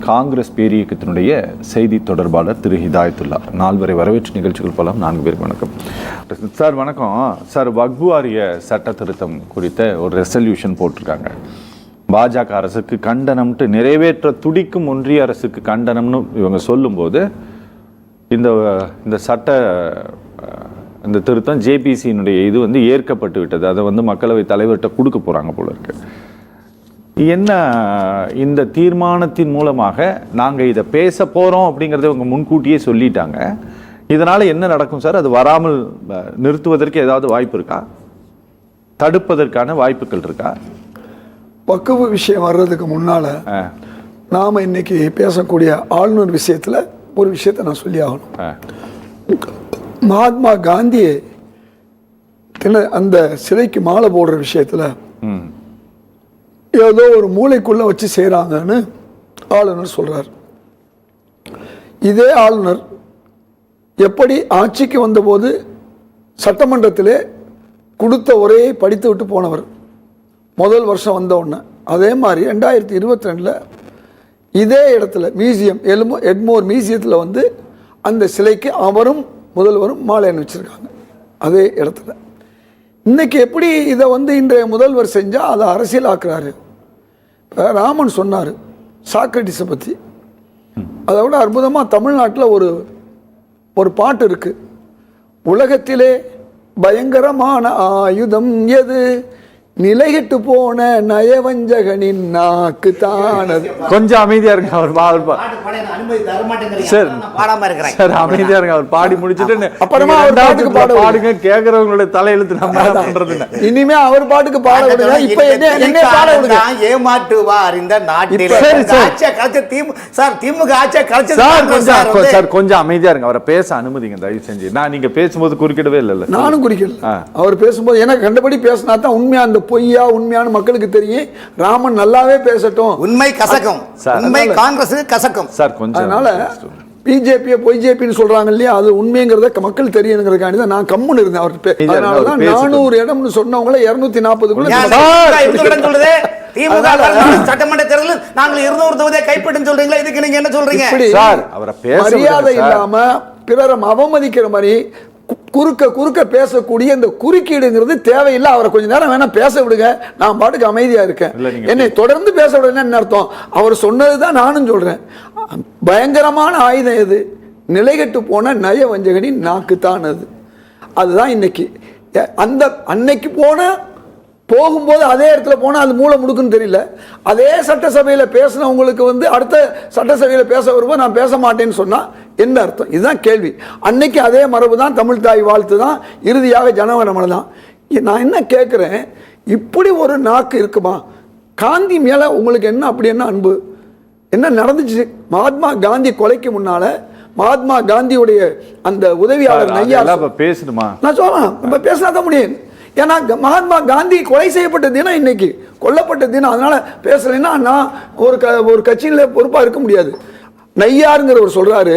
காங்கிரஸ் பேரியக்கத்தினுடைய செய்தி தொடர்பாளர் திரு ஹிதாயத்துல்லா. நால்வரை வரவேற்று நிகழ்ச்சிகள் போலாம். 4 பேருக்கு வணக்கம் சார். வணக்கம் சார். வக்ஃபு வாரிய சட்ட திருத்தம் குறித்த ஒரு ரெசல்யூஷன் போட்டிருக்காங்க. பாஜக அரசுக்கு கண்டனம்ட்டு நிறைவேற்ற துடிக்கும் ஒன்றிய அரசுக்கு கண்டனம்னு இவங்க சொல்லும்போது இந்த சட்ட இந்த திருத்தம் ஜேபிசியினுடைய இது ஏற்கப்பட்டு விட்டது. அதை மக்களவை தலைவர்கிட்ட கொடுக்க போகிறாங்க போல இருக்கு. என்ன இந்த தீர்மானத்தின் மூலமாக நாங்கள் இதை பேச போகிறோம் அப்படிங்கிறத இவங்க முன்கூட்டியே சொல்லிட்டாங்க. இதனால் என்ன நடக்கும் சார்? அது வராமல் நிறுத்துவதற்கு ஏதாவது வாய்ப்பு இருக்கா? தடுப்பதற்கான வாய்ப்புகள் இருக்கா? வக்ஃபு விஷயம் வர்றதுக்கு முன்னால் நாம் இன்னைக்கு பேசக்கூடிய ஆளுநர் விஷயத்தில் ஒரு விஷயத்தை நான் சொல்லி ஆகணும். மகாத்மா காந்தி அந்த சிலைக்கு மாலை போடுற விஷயத்தில் ஏதோ ஒரு மூளைக்குள்ள வச்சு செய்கிறாங்கன்னு ஆளுநர் சொல்றார். இதே ஆளுநர் எப்படி ஆட்சிக்கு வந்தபோது சட்டமன்றத்திலே கொடுத்த உரையை படித்து விட்டு போனவர் முதல் வருஷம் வந்த உடனே. அதே மாதிரி 2022 இதே இடத்துல மியூசியம் எட்மோர் மியூசியத்தில் அந்த சிலைக்கு அவரும் முதல்வரும் மாலை அணிவிச்சிருக்காங்க அதே இடத்துல. இன்னைக்கு எப்படி இதை இன்றைய முதல்வர் செஞ்சால் அதை அரசியலாக்குறாரு. ராமன் சொன்னார் சாக்ரட்டிஸை பற்றி. அதை விட அற்புதமாக தமிழ்நாட்டில் ஒரு பாட்டு இருக்கு. உலகத்திலே பயங்கரமான ஆயுதம் எது? நிலைகிட்டு போன நயவஞ்சகனின் நாக்கு தானது. கொஞ்சம் அமைதியா இருங்க. அவர் அமைதியா இருங்க. அவர் பாடி முடிச்சுட்டு அப்புறமா பாடுங்க. கேட்கறவங்களுடைய தலையெழுத்து நம்ம பண்றது. இனிமே அவர் பாட்டுக்கு பாட விடுங்க. இப்ப என்ன பாட விடுங்க? ஏமாற்றுவார் இந்த நாட்டில். திமுக ஆட்சியை கலைச்சு சார் கொஞ்சம் அமைதியா இருங்க. அவரை பேச அனுமதிங்க தயவு செஞ்சு. நான் நீங்க பேசும்போது குறுக்கிடவே இல்லை. நானும் குறுக்கிடல. அவர் பேசும்போது எனக்கு கண்டபடி பேசினா தான் உண்மையா அந்த பொய்யா உண்மையான மக்களுக்கு தெரியும். ராமன் நல்லாவே பேசட்டும். உண்மை கசக்கும். உண்மை காங்கிரஸுக்கு கசக்கும் சார். கொஞ்சம் அதனால பிஜேபியை பொய்ஜேபின்னு சொல்றாங்க இல்லையா, அது உண்மைங்கிறத மக்கள் தெரியணுங்கிறதுக்காண்டி தான் நான் கம்முன்னு இருந்தேன். அவர் அதனாலதான் 400 இடம்னு சொன்னவங்கள 240 சொல்லுது. திமுக சட்டமன்ற தேர்தலில் நாங்கள் 200 தொகுதியை கைப்பற்றும் சொல்றீங்களா? இதுக்கு நீங்க என்ன சொல்றீங்க? மரியாதை இல்லாம பிறரை அவமதிக்கிற மாதிரி குறுக்க பேசக்கூடிய இந்த குறுக்கீடுங்கிறது தேவையில்லை. அவரை கொஞ்ச நேரம் வேணா பேச விடுங்க. நான் பாட்டுக்கு அமைதியா இருக்கேன். என்னை தொடர்ந்து பேச விடுங்க. என்ன அர்த்தம்? அவர் சொன்னதுதான் நானும் சொல்றேன். பயங்கரமான ஆயுதம் எது? நிலைகட்டு போன நய வஞ்சகனின் நாக்குத்தான் அது. அதுதான் இன்னைக்கு அன்னைக்கு போகும்போது அதே இடத்துல போனால் அது மூளை முடுக்குன்னு தெரியல. அதே சட்டசபையில் பேசினவங்களுக்கு அடுத்த சட்டசபையில் பேச வரும்போது நான் பேச மாட்டேன்னு சொன்னால் என்ன அர்த்தம்? இதுதான் கேள்வி. அன்னைக்கு அதே மரபு தான், தமிழ் தாய் வாழ்த்து தான், இறுதியாக ஜனகணமன தான். நான் என்ன கேட்குறேன், இப்படி ஒரு நாக்கு இருக்குமா? காந்தி மேலே உங்களுக்கு என்ன அப்படி என்ன அன்பு? என்ன நடந்துச்சு? மகாத்மா காந்தி கொலைக்கு முன்னால மகாத்மா காந்தியுடைய அந்த உதவியாளர் நையார் பேசணுமா? நான் சொல்றேன், பேசினா தான் முடியும். ஏன்னா மகாத்மா காந்தி கொலை செய்யப்பட்ட தினம், இன்னைக்கு கொல்லப்பட்ட தினம். அதனால பேசலைன்னா நான் ஒரு கட்சியில பொறுப்பாக இருக்க முடியாது. நையாருங்கிறவர் சொல்றாரு,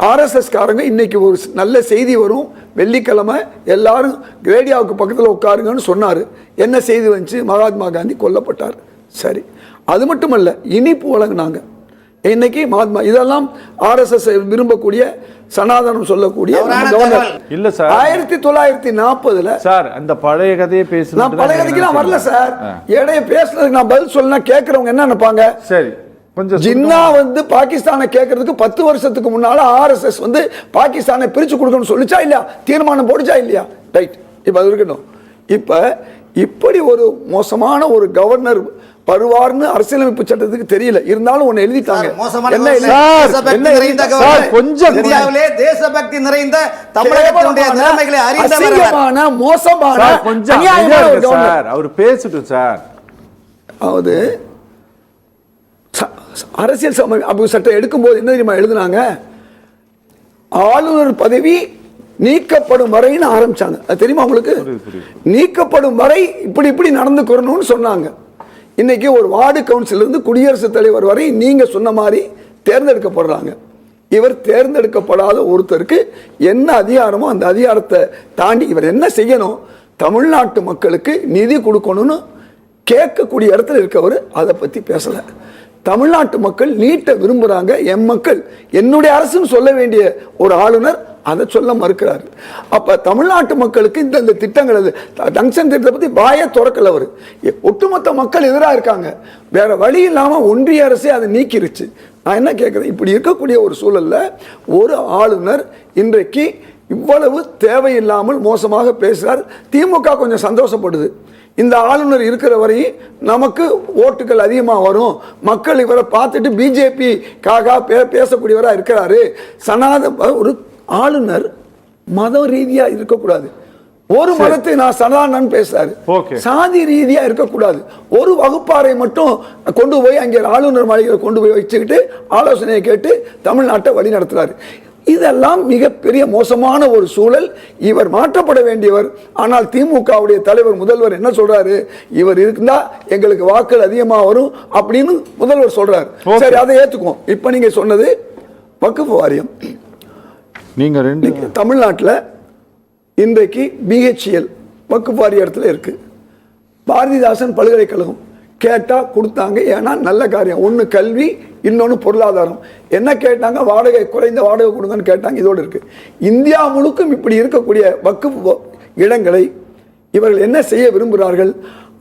ஆர்எஸ்எஸ் காரங்க இன்னைக்கு ஒரு நல்ல செய்தி வரும், வெள்ளிக்கிழமை எல்லாரும் ரேடியோவுக்கு பக்கத்தில் உட்காருங்கன்னு சொன்னார். என்ன செய்தி வந்துச்சு? மகாத்மா காந்தி கொல்லப்பட்டார். சரி, அது மட்டுமல்ல, இனிப்பு வழங்கினாங்க இன்னைக்கு மகாத்மா. இதெல்லாம் ஆர்எஸ்எஸ் விரும்பக்கூடிய சனாதனம் சொல்லக்கூடிய இல்ல சார். 1940 சார் அந்த பழைய கதையை பேச நான் பழைய கதைக்கு நான் வரல சார். இடையே பேசுறதுக்கு நான் பதில் சொல்லனா கேட்கறவங்க என்ன நினைப்பாங்க? சரி, கொஞ்சம் ஜின்னா பாகிஸ்தானை கேட்கறதுக்கு 10 வருஷத்துக்கு முன்னால ஆர்எஸ்எஸ் பாகிஸ்தானை பிரிச்சு கொடுக்கணும்னு சொல்லிச்சா இல்லையா? தீர்மானம் போடுச்சா இல்லையா? ரைட். இப்ப அது இருக்கட்டும். இப்ப இப்படி ஒரு மோசமான ஒரு கவர்னர் வருவார்னு அரசியலமைப்பு சட்டத்துக்கு தெரியல. இருந்தாலும் ஒன்னு எழுதிட்டாங்க. தேசபக்தி நிறைந்த தமிழகத்தினுடைய நிலைமைகளை அறிந்தவரான மோசமான அவர் பேசிட்டு சார். அதாவது அரசியல் அமைப்பு சட்டம் எடுக்கும் போது என்ன தெரியுமா எழுதுனாங்க? ஆளுநர் பதவி நீக்கப்படும் வரைன்னு ஆரம்பிச்சாங்க. அது தெரியுமா உங்களுக்கு? நீக்கப்படும் வரை இப்படி நடந்துக்கணும்னு சொன்னாங்க. இன்னைக்கு ஒரு வார்டு கவுன்சில் இருந்து குடியரசுத் தலைவர் வரை நீங்க சொன்ன மாதிரி தேர்ந்தெடுக்கப்படுறாங்க. இவர் தேர்ந்தெடுக்கப்படாத ஒருத்தருக்கு என்ன அதிகாரமோ அந்த அதிகாரத்தை தாண்டி இவர் என்ன செய்யணும்? தமிழ்நாட்டு மக்களுக்கு நிதி கொடுக்கணும்னு கேட்கக்கூடிய இடத்துல இருக்கவர் அதை பத்தி பேசல. தமிழ்நாட்டு மக்கள் நீட்ட விரும்புறாங்க, என் மக்கள் என்னுடைய அரசுன்னு சொல்ல வேண்டிய ஒரு ஆளுநர் அதை சொல்ல மறுக்கிறார். அப்ப தமிழ்நாட்டு மக்களுக்கு இந்த திட்டங்கள் டங்ஸ்டன் திட்டத்தை பத்தி வாயை திறக்கல அவர். ஒட்டுமொத்த மக்கள் எதிராக இருக்காங்க. வேற வழி இல்லாம ஒன்றிய அரசே அதை நீக்கிருச்சு. நான் என்ன கேட்கிறேன், இப்படி இருக்கக்கூடிய ஒரு சூழல்ல ஒரு ஆளுநர் இன்றைக்கு இவ்வளவு தேவையில்லாமல் மோசமாக பேசுறார். திமுக கொஞ்சம் சந்தோஷப்படுது, இந்த ஆளுநர் இருக்கிற வரையும் நமக்கு ஓட்டுகள் அதிகமாக வரும், மக்கள் இவரை பார்த்துட்டு பிஜேபி பேசக்கூடியவராக இருக்கிறாரு. ஒரு ஆளுநர் மத ரீதியா இருக்கக்கூடாது. ஒரு மதத்தை நான் சனாதனன் பேசுறாரு, சாதி ரீதியா இருக்கக்கூடாது. ஒரு வகுப்பாரை மட்டும் கொண்டு போய் அங்கே ஆளுநர் மாளிகையில் கொண்டு போய் வச்சுக்கிட்டு ஆலோசனையை கேட்டு தமிழ்நாட்டை வழி நடத்துறாரு. இதெல்லாம் மிகப்பெரிய மோசமான ஒரு சூழல். இவர் மாற்றப்பட வேண்டியவர். ஆனால் திமுகவுடைய தலைவர் முதல்வர் என்ன சொல்றாரு, இவர் இருந்தா எங்களுக்கு வாக்குகள் அதிகமாக வரும் அப்படின்னு முதல்வர் சொல்றாரு. சரி, அதை ஏத்துக்குவோம். இப்ப நீங்க சொன்னது வக்ஃப் வாரியம். நீங்க ரெண்டு தமிழ்நாட்டில் இன்றைக்கு பிஹெச்எல் வக்ஃப் வாரியத்தில் இருக்கு. பாரதிதாசன் பல்கலைக்கழகம் கேட்டா கொடுத்தாங்க. ஏன்னா நல்ல காரியம். ஒன்று கல்வி, இன்னொன்று பொருளாதாரம். என்ன கேட்டாங்க, வாடகை குறைந்த வாடகை கொடுங்கன்னு கேட்டாங்க. இதோடு இருக்கு. இந்தியா முழுக்கும் இப்படி இருக்கக்கூடிய வக்ஃப் இடங்களை இவர்கள் என்ன செய்ய விரும்புகிறார்கள்,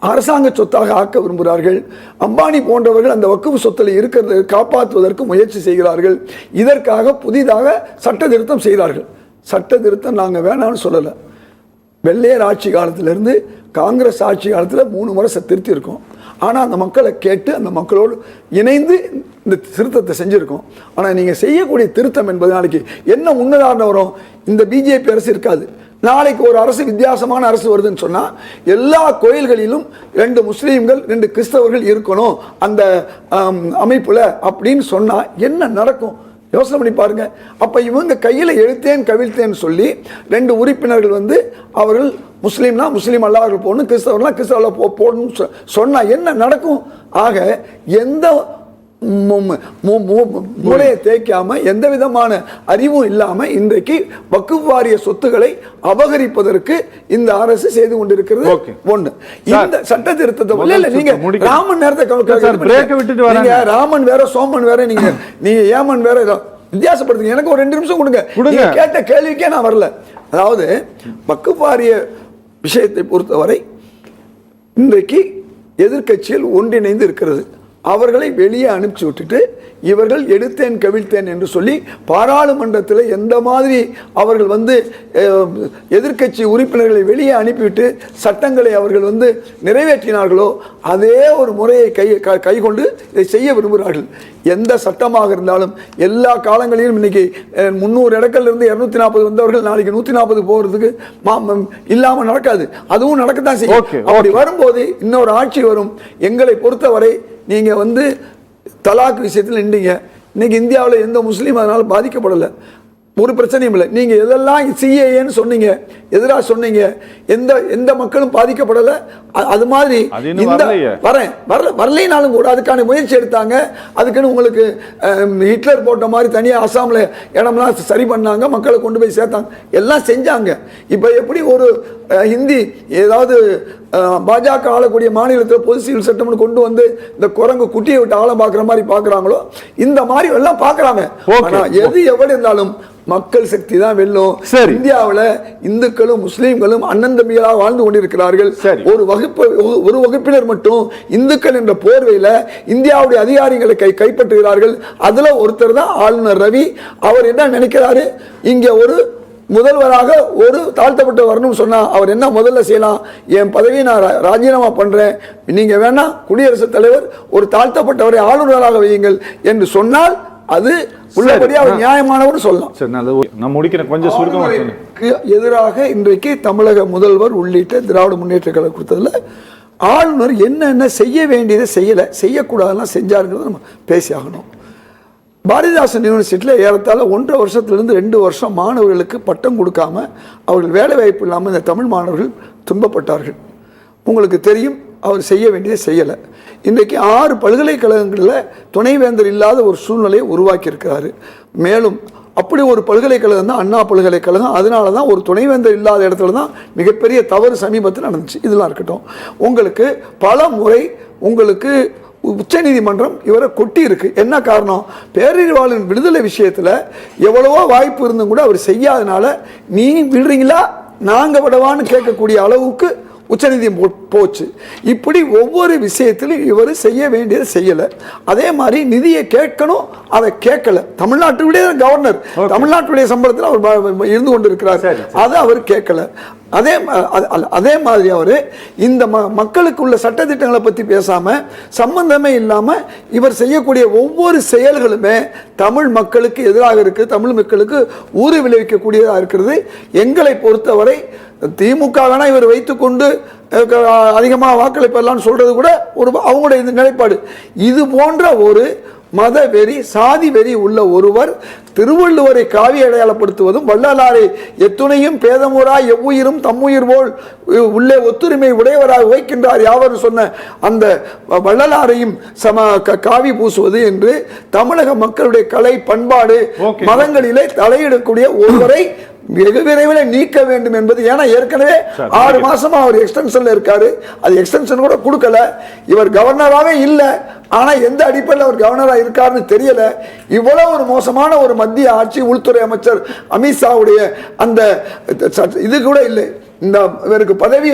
அரசாங்க சொத்தாக ஆக்க விரும்புகிறார்கள். அம்பானி போன்றவர்கள் அந்த வக்ஃப் சொத்தில் இருக்கிறத காப்பாற்றுவதற்கு முயற்சி செய்கிறார்கள். இதற்காக புதிதாக சட்ட திருத்தம் செய்கிறார்கள். சட்ட திருத்தம் நாங்கள் வேணாம்னு சொல்லலை. வெள்ளையர் ஆட்சி காலத்திலிருந்து காங்கிரஸ் ஆட்சி காலத்தில் 3 முறை திருத்தி இருக்கோம். ஆனால் அந்த மக்களை கேட்டு அந்த மக்களோடு இணைந்து இந்த திருத்தத்தை செஞ்சுருக்கோம். ஆனால் நீங்கள் செய்யக்கூடிய திருத்தம் என்பது நாளைக்கு என்ன முன்னுதாரணம் வரும், இந்த பிஜேபி அரசு இருக்காது. நாளைக்கு ஒரு அரசு வித்தியாசமான அரசு வருதுன்னு சொன்னால் எல்லா கோயில்களிலும் 2 முஸ்லீம்கள் 2 கிறிஸ்தவர்கள் இருக்கணும் அந்த அமைப்பில் அப்படின்னு சொன்னால் என்ன நடக்கும் யோசனை பண்ணி பாருங்க. அப்ப இவங்க கையில எழுத்தேன் கவிழ்த்தேன்னு சொல்லி 2 உறுப்பினர்கள் அவர்கள் முஸ்லீம்னா முஸ்லீம் அல்லாதவர்கள் போடணும், கிறிஸ்தவர்னா கிறிஸ்தவ போடணும்னு சொன்னா என்ன நடக்கும்? ஆக எந்த மூளையை தேய்க்காம எந்த விதமான அறிவும் இல்லாம இன்றைக்கு வக்ஃப் வாரிய சொத்துக்களை அபகரிப்பதற்கு இந்த அரசு செய்து கொண்டிருக்கிறது. ஒண்ணு, இந்த சட்ட திருத்தத்தை நீங்க ராமன் நேரத்தை ராமன் வேற சோமன் வேற, நீங்க ஏமன் வேற வித்தியாசப்படுத்துங்க. எனக்கு ஒரு 2 நிமிஷம் கொடுங்க. கேட்ட கேள்விக்கே நான் வரல. அதாவது வக்ஃப் வாரிய விஷயத்தை பொறுத்தவரை இன்றைக்கு எதிர்க்கட்சியில் ஒன்றிணைந்து இருக்கிறது. அவர்களை வெளியே அனுப்பிச்சு விட்டுட்டு இவர்கள் எடுத்தேன் கவிழ்த்தேன் என்று சொல்லி பாராளுமன்றத்தில் எந்த மாதிரி அவர்கள் எதிர்க்கட்சி உறுப்பினர்களை வெளியே அனுப்பிவிட்டு சட்டங்களை அவர்கள் நிறைவேற்றினார்களோ அதே ஒரு முறையை கைகொண்டு இதை செய்ய விரும்புகிறார்கள். எந்த சட்டமாக இருந்தாலும் எல்லா காலங்களிலும் இன்னைக்கு 300 இடங்கள்ல இருந்து 240 வந்தவர்கள் நாளைக்கு 140 போகிறதுக்கு இல்லாமல் நடக்காது. அதுவும் நடக்கத்தான் செய்யும். அப்படி வரும்போது இன்னொரு ஆட்சி வரும். எங்களை பொறுத்தவரை நீங்க தலாக் விஷயத்தில் நின்றீங்க. இன்னைக்கு இந்தியாவில் எந்த முஸ்லீம் அதனால பாதிக்கப்படலை, ஒரு பிரச்சனையும் இல்லை. நீங்க எதெல்லாம் சிஏஏன்னு சொன்னீங்க, எதிராக சொன்னீங்க, எந்த மக்களும் பாதிக்கப்படலை. அது மாதிரி இந்த வரலைனாலும் கூட அதுக்கான முயற்சி எடுத்தாங்க. அதுக்குன்னு உங்களுக்கு ஹிட்லர் போட்ட மாதிரி தனியாக அசாமில் இடம்லாம் சரி பண்ணாங்க, மக்களை கொண்டு போய் சேர்த்தாங்க, எல்லாம் செஞ்சாங்க. இப்போ எப்படி ஒரு ஹிந்தி ஏதாவது பாஜக ஆளக்கூடிய மாநிலத்தில் பொது சிவில் சட்டம்னு கொண்டு இந்த குரங்கு குட்டியை விட்டு ஆழம் பார்க்குற மாதிரி பார்க்குறாங்களோ இந்த மாதிரி எல்லாம் பார்க்குறாங்க. ஆனால் எது எவ்வளவு இருந்தாலும் மக்கள் சக்தி தான் வெல்லும். இந்தியாவில் இந்துக்களும் முஸ்லீம்களும் அண்ணன் தம்பிகளாக வாழ்ந்து கொண்டிருக்கிறார்கள். ஒரு வகுப்பினர் மட்டும் இந்துக்கள் என்ற போர்வையில் இந்தியாவுடைய அதிகாரிகளை கைப்பற்றுகிறார்கள். அதுல ஒருத்தர் தான் ஆளுநர் ரவி. அவர் என்ன நினைக்கிறாரு, இங்க ஒரு முதல்வராக ஒரு தாழ்த்தப்பட்ட வரணும்னு சொன்னா அவர் என்ன முதல்ல செய்யலாம், என் பதவியை நான் ராஜினாமா பண்றேன், நீங்க வேணா குடியரசுத் தலைவர் ஒரு தாழ்த்தப்பட்டவரை ஆளுநராக வையுங்கள் என்று சொன்னால் அது உள்ளபடியா அவர் நியாயமானவர் சொல்லலாம். எதிராக இன்றைக்கு தமிழக முதல்வர் உள்ளிட்ட திராவிட முன்னேற்ற கழகம் கொடுத்ததுல ஆளுநர் என்ன செய்ய வேண்டியதை செய்யக்கூடாதுலாம் செஞ்சாருங்கிறத நம்ம பேசி ஆகணும். பாரதிதாசன் யூனிவர்சிட்டியில் ஏறத்தாழ 1.5 வருஷத்திலிருந்து 2 வருஷம் மாணவர்களுக்கு பட்டம் கொடுக்காம அவர்கள் வேலை வாய்ப்பு இல்லாமல் இந்த தமிழ் மாணவர்கள் துன்பப்பட்டார்கள். உங்களுக்கு தெரியும், அவர் செய்ய வேண்டியதை செய்யலை. இன்றைக்கு 6 பல்கலைக்கழகங்களில் துணைவேந்தர் இல்லாத ஒரு சூழ்நிலையை உருவாக்கி இருக்கிறாரு. மேலும் அப்படி ஒரு பல்கலைக்கழகம் தான் அண்ணா பல்கலைக்கழகம். அதனால தான் ஒரு துணைவேந்தர் இல்லாத இடத்துல தான் மிகப்பெரிய தவறு சமீபத்தில் நடந்துச்சு. இதெல்லாம் இருக்கட்டும், உங்களுக்கு பல முறை உங்களுக்கு உச்சநீதிமன்றம் இவரை கொட்டி இருக்கு. என்ன காரணம்? பேரறிவாளன் விடுதலை விஷயத்துல எவ்வளவோ வாய்ப்பு இருந்தும் கூட அவர் செய்யாதனால நீ விடுறீங்களா நாங்க விடவான்னு கேட்கக்கூடிய அளவுக்கு உச்சநீதிமன்றம் போச்சு. இப்படி ஒவ்வொரு விஷயத்திலும் இவர் செய்ய வேண்டியதை செய்யல. அதே மாதிரி நிதியை கேட்கணும், அதை கேட்கல. தமிழ்நாட்டுடைய கவர்னர், தமிழ்நாட்டுடைய சம்பளத்தில் அவர் இருந்து கொண்டிருக்கிறார், அதை அவர் கேட்கல. அதே மாதிரி அவர் இந்த மக்களுக்கு உள்ள சட்டத்திட்டங்களை பற்றி பேசாம சம்பந்தமே இல்லாம இவர் செய்யக்கூடிய ஒவ்வொரு செயல்களுமே தமிழ் மக்களுக்கு எதிராக இருக்கு, தமிழ் மக்களுக்கு ஊறு விளைவிக்கக்கூடியதாக இருக்கிறது. எங்களை பொறுத்தவரை திமுக வேணா இவர் வைத்துக்கொண்டு அதிகமாக வாக்களை பெறலாம்னு சொல்றது கூட ஒரு அவங்களுடைய இந்த நிலைப்பாடு. இது போன்ற ஒரு மத வெறி, சாதி வெறி உள்ள ஒருவர் திருவள்ளுவரை காவி அடையாளப்படுத்துவதும், வள்ளலாரை எத்துணையும் பேதமுறாய் எவ்வுயிரும் தம்முயிர் போல் உள்ளே ஒத்துரிமை உடையவராக வைக்கின்றார் யாவர் சொன்ன அந்த வள்ளலாரையும் காவி பூசுவது என்று தமிழக மக்களுடைய கலை, பண்பாடு, மதங்களிலே தலையிடக்கூடிய ஒருவரை வெகு விரைவில் நீக்க வேண்டும் என்பது. ஏன்னா ஏற்கனவே 6 மாசமா அவர் எக்ஸ்டென்ஷன்ல இருக்காரு, அது எக்ஸ்டென்ஷன் கூட கொடுக்கல. இவர் கவர்னராகவே இல்லை, ஆனா எந்த அடிப்படையில் அவர் கவர்னராக இருக்காருன்னு தெரியல. இவ்வளவு ஒரு மோசமான ஒரு மத்திய ஆட்சி, உள்துறை அமைச்சர் அமித்ஷாவுடைய அந்த இது கூட இல்லை. இந்த இவருக்கு பதவி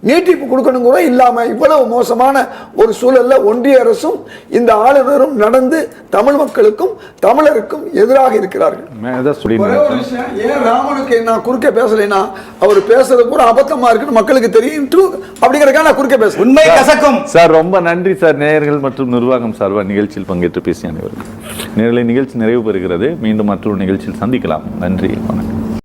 நீட்டிப்பு கொடுக்கணும் கூட இல்லாம இவ்வளவு மோசமான ஒரு சூழல்ல ஒன்றிய அரசும் இந்த ஆளுநரும் நடந்து தமிழ் மக்களுக்கும் தமிழருக்கும் எதிராக இருக்கிறார்கள். ஏன் ராமனுக்கு நான் குறுக்க பேசலைன்னா அவர் பேசுறது கூட அபத்தமா இருக்குன்னு மக்களுக்கு தெரியும் அப்படிங்கறதுக்காக நான் குறுக்க பேசுறேன். உண்மை கசக்கும். சார் ரொம்ப நன்றி சார். நேயர்கள் மற்றும் நிர்வாகம் சார்பாக நிகழ்ச்சியில் பங்கேற்று பேசிய அனைவருக்கும் நேரலை நிகழ்ச்சி நிறைவு பெறுகிறது. மீண்டும் மற்றொரு நிகழ்ச்சியில் சந்திக்கலாம். நன்றி, வணக்கம்.